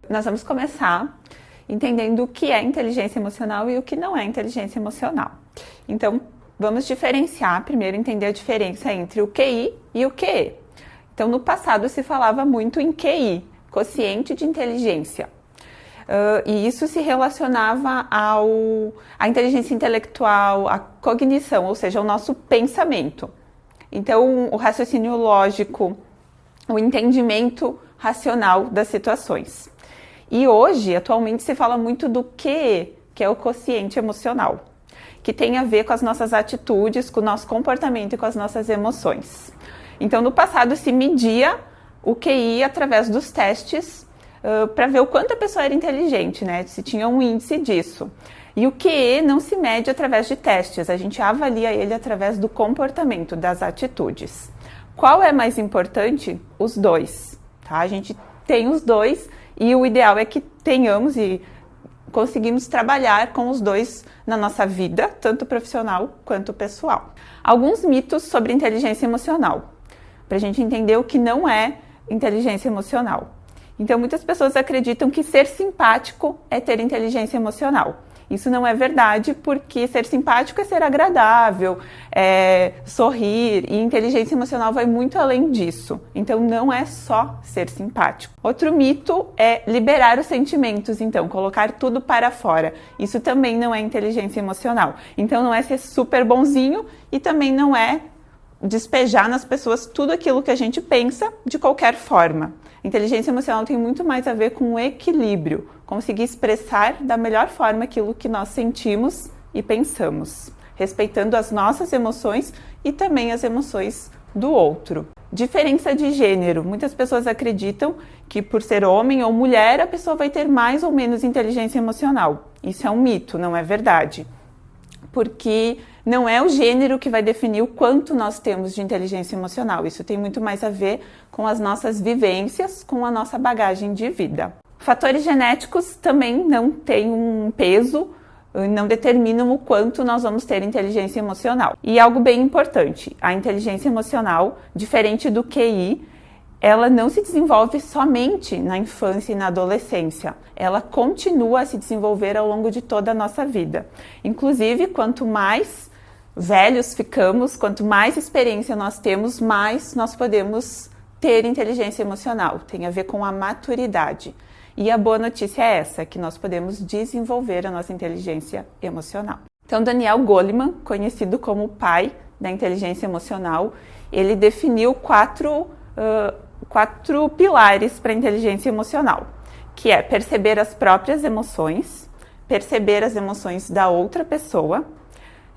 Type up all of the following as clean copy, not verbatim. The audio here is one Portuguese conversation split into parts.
Nós vamos começar entendendo o que é inteligência emocional e o que não é inteligência emocional. Então, vamos diferenciar, primeiro entender a diferença entre o QI e o QE. Então, no passado se falava muito em QI, quociente de inteligência. E isso se relacionava à inteligência intelectual, à cognição, ou seja, ao nosso pensamento. Então, o raciocínio lógico, o entendimento racional das situações. E hoje, atualmente, se fala muito do QE, que é o quociente emocional, que tem a ver com as nossas atitudes, com o nosso comportamento e com as nossas emoções. Então, no passado, se media o QI através dos testes para ver o quanto a pessoa era inteligente, né? Se tinha um índice disso. E o QE não se mede através de testes, a gente avalia ele através do comportamento, das atitudes. Qual é mais importante? Os dois, tá? A gente tem os dois e o ideal é que tenhamos e conseguimos trabalhar com os dois na nossa vida, tanto profissional quanto pessoal. Alguns mitos sobre inteligência emocional, para a gente entender o que não é inteligência emocional. Então, muitas pessoas acreditam que ser simpático é ter inteligência emocional. Isso não é verdade, porque ser simpático é ser agradável, é sorrir, e inteligência emocional vai muito além disso. Então, não é só ser simpático. Outro mito é liberar os sentimentos, então, colocar tudo para fora. Isso também não é inteligência emocional. Então, não é ser super bonzinho e também não é despejar nas pessoas tudo aquilo que a gente pensa de qualquer forma. Inteligência emocional tem muito mais a ver com o equilíbrio, conseguir expressar da melhor forma aquilo que nós sentimos e pensamos, respeitando as nossas emoções e também as emoções do outro. Diferença de gênero. Muitas pessoas acreditam que por ser homem ou mulher, a pessoa vai ter mais ou menos inteligência emocional. Isso é um mito, não é verdade. Porque não é o gênero que vai definir o quanto nós temos de inteligência emocional. Isso tem muito mais a ver com as nossas vivências, com a nossa bagagem de vida. Fatores genéticos também não têm um peso, não determinam o quanto nós vamos ter inteligência emocional. E algo bem importante, a inteligência emocional, diferente do QI, ela não se desenvolve somente na infância e na adolescência. Ela continua a se desenvolver ao longo de toda a nossa vida. Inclusive, quanto mais velhos ficamos, quanto mais experiência nós temos, mais nós podemos ter inteligência emocional. Tem a ver com a maturidade. E a boa notícia é essa, que nós podemos desenvolver a nossa inteligência emocional. Então, Daniel Goleman, conhecido como o pai da inteligência emocional, ele definiu quatro pilares para a inteligência emocional, que é perceber as próprias emoções, perceber as emoções da outra pessoa,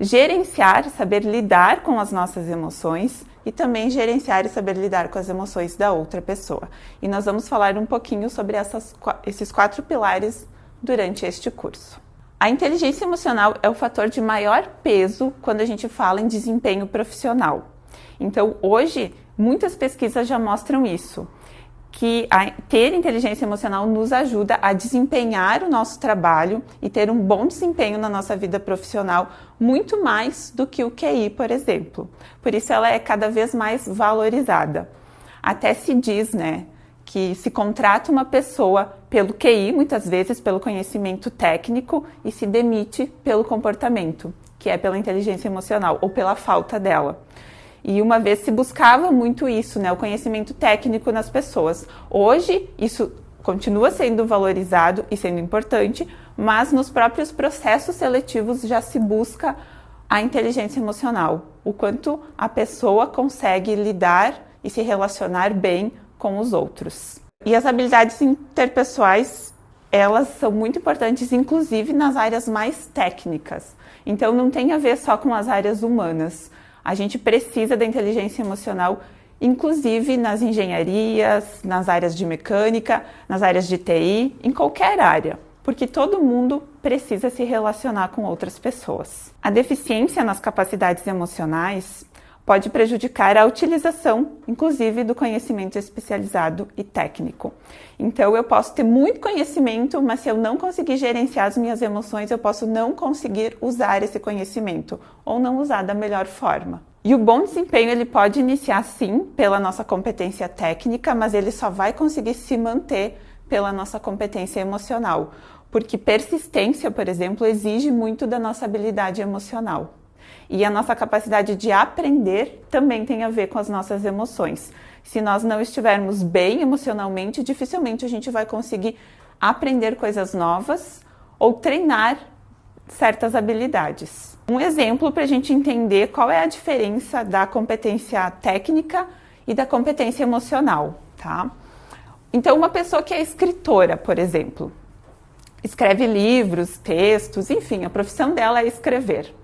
gerenciar, saber lidar com as nossas emoções e também gerenciar e saber lidar com as emoções da outra pessoa. E nós vamos falar um pouquinho sobre esses 4 pilares durante este curso. A inteligência emocional é o fator de maior peso quando a gente fala em desempenho profissional. Então, hoje, muitas pesquisas já mostram isso, que ter inteligência emocional nos ajuda a desempenhar o nosso trabalho e ter um bom desempenho na nossa vida profissional, muito mais do que o QI, por exemplo. Por isso ela é cada vez mais valorizada. Até se diz, né, que se contrata uma pessoa pelo QI, muitas vezes pelo conhecimento técnico, e se demite pelo comportamento, que é pela inteligência emocional ou pela falta dela. E uma vez se buscava muito isso, né, o conhecimento técnico nas pessoas. Hoje, isso continua sendo valorizado e sendo importante, mas nos próprios processos seletivos já se busca a inteligência emocional, o quanto a pessoa consegue lidar e se relacionar bem com os outros. E as habilidades interpessoais, elas são muito importantes, inclusive nas áreas mais técnicas. Então, não tem a ver só com as áreas humanas. A gente precisa da inteligência emocional, inclusive nas engenharias, nas áreas de mecânica, nas áreas de TI, em qualquer área, porque todo mundo precisa se relacionar com outras pessoas. A deficiência nas capacidades emocionais pode prejudicar a utilização, inclusive, do conhecimento especializado e técnico. Então, eu posso ter muito conhecimento, mas se eu não conseguir gerenciar as minhas emoções, eu posso não conseguir usar esse conhecimento ou não usar da melhor forma. E o bom desempenho, ele pode iniciar, sim, pela nossa competência técnica, mas ele só vai conseguir se manter pela nossa competência emocional, porque persistência, por exemplo, exige muito da nossa habilidade emocional. E a nossa capacidade de aprender também tem a ver com as nossas emoções. Se nós não estivermos bem emocionalmente, dificilmente a gente vai conseguir aprender coisas novas ou treinar certas habilidades. Um exemplo para a gente entender qual é a diferença da competência técnica e da competência emocional, tá? Então, uma pessoa que é escritora, por exemplo, escreve livros, textos, enfim, a profissão dela é escrever.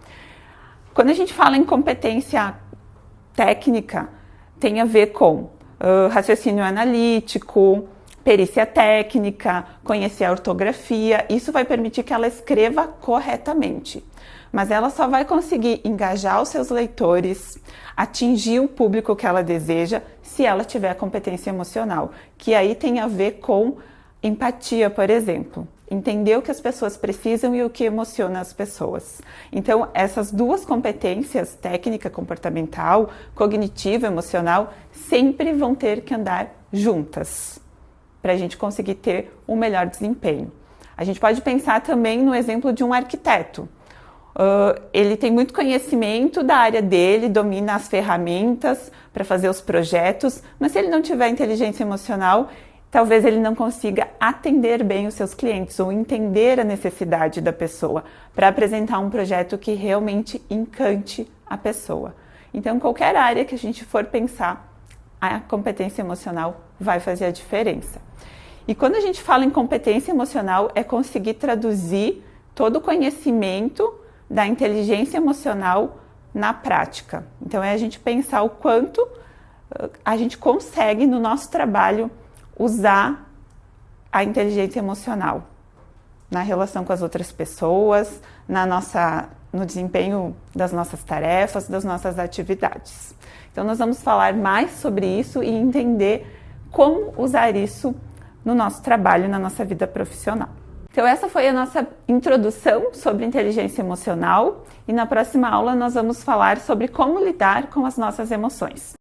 Quando a gente fala em competência técnica, tem a ver com raciocínio analítico, perícia técnica, conhecer a ortografia. Isso vai permitir que ela escreva corretamente. Mas ela só vai conseguir engajar os seus leitores, atingir o público que ela deseja, se ela tiver competência emocional, que aí tem a ver com empatia, por exemplo. Entender o que as pessoas precisam e o que emociona as pessoas. Então, essas duas competências, técnica, comportamental, cognitiva, emocional, sempre vão ter que andar juntas para a gente conseguir ter um melhor desempenho. A gente pode pensar também no exemplo de um arquiteto. Ele tem muito conhecimento da área dele, domina as ferramentas para fazer os projetos, mas se ele não tiver inteligência emocional, talvez ele não consiga atender bem os seus clientes ou entender a necessidade da pessoa para apresentar um projeto que realmente encante a pessoa. Então, qualquer área que a gente for pensar, a competência emocional vai fazer a diferença. E quando a gente fala em competência emocional, é conseguir traduzir todo o conhecimento da inteligência emocional na prática. Então, é a gente pensar o quanto a gente consegue no nosso trabalho usar a inteligência emocional na relação com as outras pessoas, no desempenho das nossas tarefas, das nossas atividades. Então, nós vamos falar mais sobre isso e entender como usar isso no nosso trabalho, na nossa vida profissional. Então, essa foi a nossa introdução sobre inteligência emocional e na próxima aula nós vamos falar sobre como lidar com as nossas emoções.